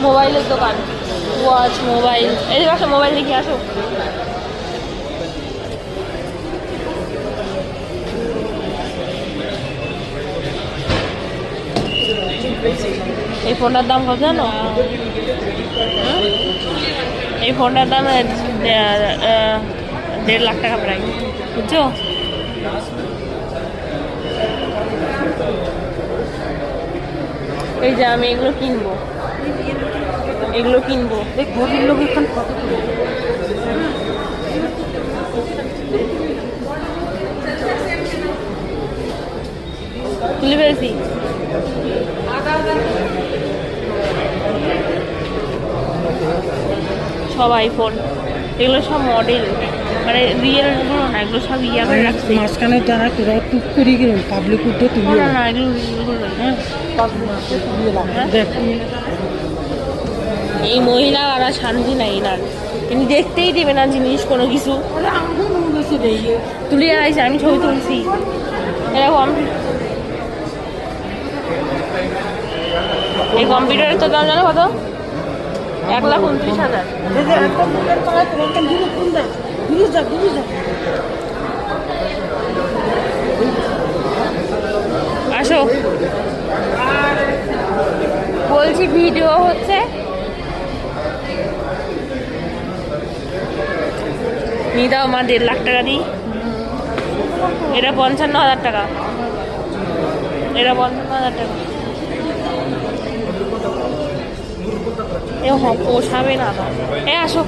মোবাইলের দোকান, watch, mobile. এই আসো, মোবাইল দেখি, আসো। এই ফোনটার দাম কত জানো? এই ফোনটার দাম 1.5 লাখ টাকা প্রায়, বুঝছো? এই যে আমি এগুলো কিনবো, এগুলো কিনবো। দেখ ভোটের লোক এখানে কত তুলে ফেলছি। সব আইফোন, এগুলো সব মডেল, মানে রিয়েল গুলো না, এগুলো সব ইয়া করে রাখছে। মাঝখানে যারা তোরা টুক করে গেলেন পাবলিক উঠতে তুমি না না, এগুলো রিয়েল। হ্যাঁ দেখ এই মহিলা আর শান্তি নাই না, তিনি দেখতেই দেবে না জিনিস কোনো কিছু। তুলিয়ে আইছে, আমি ছবি তুলছি এরকম। এই কম্পিউটারের তো দাম জানো কত? 1,29,000। আসো, বলছি ভিডিও হচ্ছে। নিয়ে দাও মা, 1.5 লাখ টাকা দিই। এটা 55,000 টাকা, এটা 55,000 টাকা। এ পোষাবে না। এ আসো।